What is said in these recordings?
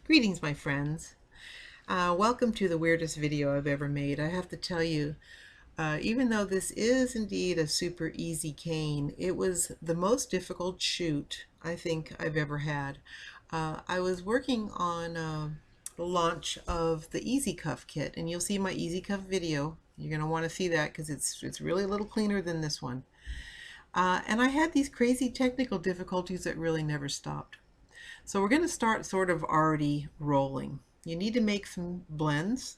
Greetings, my friends. Welcome to the weirdest video I've ever made. I have to tell you, even though this is indeed a super easy cane, it was the most difficult shoot I think I've ever had. I was working on the launch of the Easy Cuff kit, and you'll see my Easy Cuff video. You're going to want to see that because it's really a little cleaner than this one. And I had these crazy technical difficulties that really never stopped. So we're going to start sort of already rolling. You need to make some blends.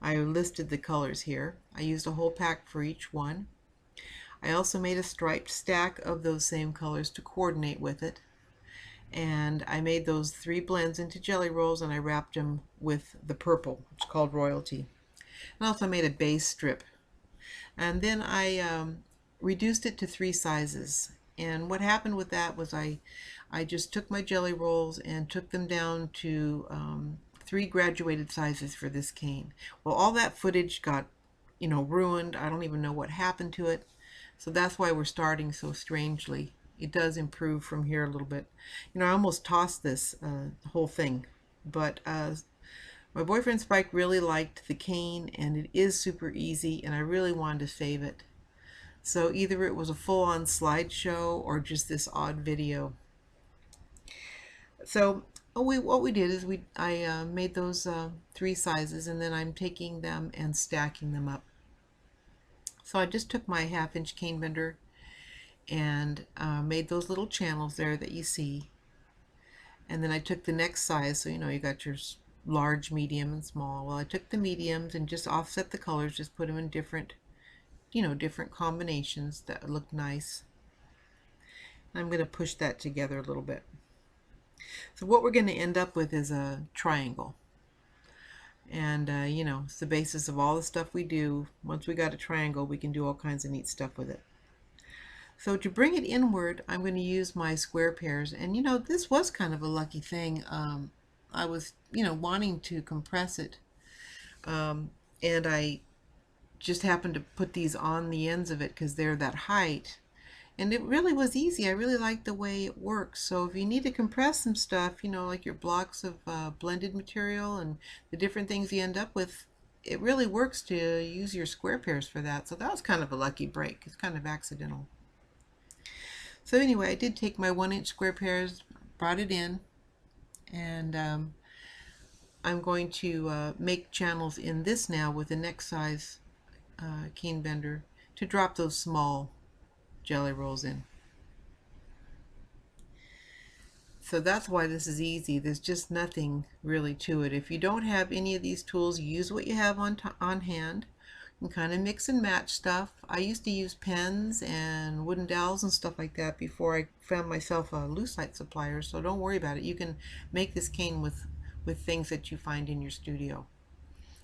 I listed the colors here. I used a whole pack for each one. I also made a striped stack of those same colors to coordinate with it. And I made those 3 blends into jelly rolls, and I wrapped them with the purple, which is called Royalty. And I also made a base strip. And then I reduced it to 3 sizes. And what happened with that was I just took my jelly rolls and took them down to 3 graduated sizes for this cane. Well, all that footage got, ruined. I don't even know what happened to it. So that's why we're starting so strangely. It does improve from here a little bit. I almost tossed this whole thing, but my boyfriend Spike really liked the cane, and it is super easy, and I really wanted to save it. So either it was a full-on slideshow or just this odd video. So what we did is I made those 3 sizes, and then I'm taking them and stacking them up. So I just took my 1/2-inch cane bender and made those little channels there that you see. And then I took the next size, so you got your large, medium, and small. Well, I took the mediums and just offset the colors, just put them in different combinations that look nice. I'm going to push that together a little bit. So what we're going to end up with is a triangle. And it's the basis of all the stuff we do. Once we got a triangle, we can do all kinds of neat stuff with it. So to bring it inward, I'm going to use my square pairs. And this was kind of a lucky thing. I was wanting to compress it, and I just happened to put these on the ends of it because they're that height. And it really was easy. I really like the way it works. So if you need to compress some stuff, like your blocks of blended material and the different things you end up with, it really works to use your square pairs for that. So that was kind of a lucky break. It's kind of accidental. So anyway, I did take my 1-inch square pairs, brought it in, and I'm going to make channels in this now with the next size cane bender to drop those small jelly rolls in. So that's why this is easy. There's just nothing really to it. If you don't have any of these tools, use what you have on hand and kind of mix and match stuff. I used to use pens and wooden dowels and stuff like that before I found myself a lucite supplier, so don't worry about it. You can make this cane with things that you find in your studio.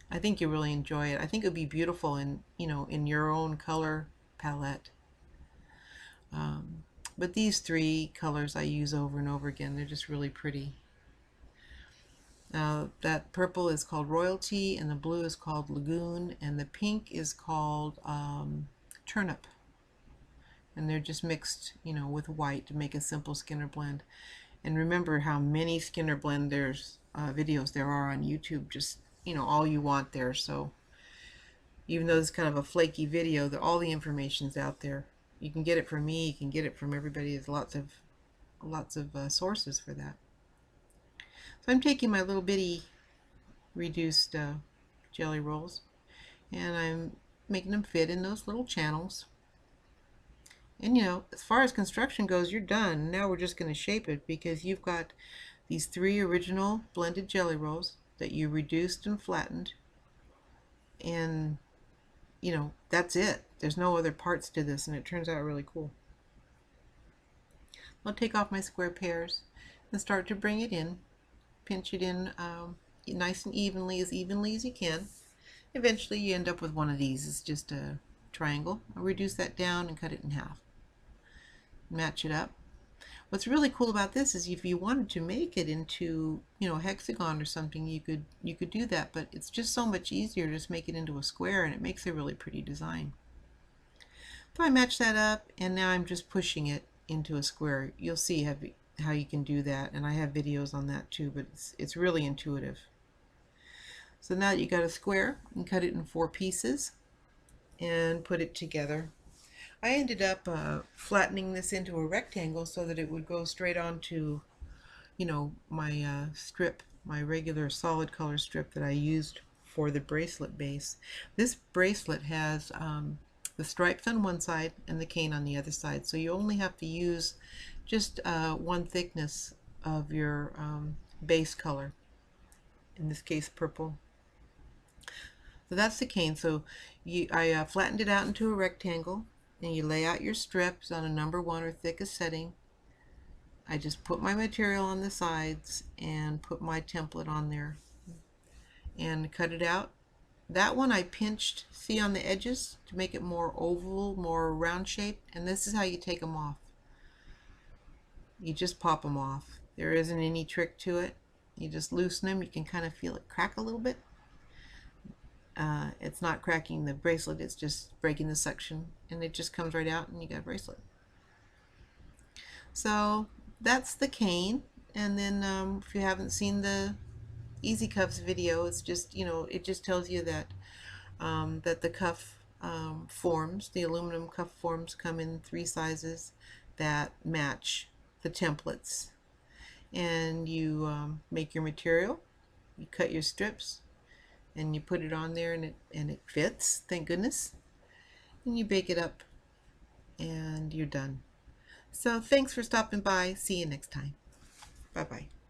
I think you'll really enjoy it. I think it would be beautiful in your own color palette. But these 3 colors I use over and over again. They're just really pretty. That purple is called Royalty, and the blue is called Lagoon, and the pink is called Turnip. And they're just mixed, with white to make a simple Skinner blend. And remember how many Skinner blenders videos there are on YouTube. Just, all you want there. So even though it's kind of a flaky video, all the information's out there. You can get it from me. You can get it from everybody. There's lots of sources for that. So I'm taking my little bitty reduced jelly rolls, and I'm making them fit in those little channels. And as far as construction goes, you're done. Now we're just going to shape it, because you've got these 3 original blended jelly rolls that you reduced and flattened, and that's it. There's no other parts to this, and it turns out really cool. I'll take off my square pairs and start to bring it in. Pinch it in nice and evenly as you can. Eventually you end up with one of these. It's just a triangle. I'll reduce that down and cut it in half. Match it up. What's really cool about this is if you wanted to make it into a hexagon or something, you could do that, but it's just so much easier to just make it into a square, and it makes a really pretty design. So I match that up, and now I'm just pushing it into a square. You'll see how you can do that, and I have videos on that too, but it's really intuitive. So now that you got a square, you can cut it in 4 pieces and put it together. I ended up flattening this into a rectangle so that it would go straight onto, my strip, my regular solid color strip that I used for the bracelet base. This bracelet has the stripes on one side and the cane on the other side, so you only have to use just one thickness of your base color, in this case purple. So that's the cane. So I flattened it out into a rectangle, and you lay out your strips on a number 1 or thickest setting. I just put my material on the sides and put my template on there and cut it out. That one I pinched, see, on the edges to make it more oval, more round shaped, and this is how you take them off. You just pop them off. There isn't any trick to it. You just loosen them. You can kind of feel it crack a little bit. It's not cracking the bracelet, it's just breaking the suction, and it just comes right out and you got a bracelet. So that's the cane. And then if you haven't seen the Easy Cuffs video, it's just, it just tells you that that the cuff forms, the aluminum cuff forms, come in 3 sizes that match the templates. And you make your material, you cut your strips, and you put it on there, and it fits, thank goodness. And you bake it up, and you're done. So thanks for stopping by. See you next time. Bye bye.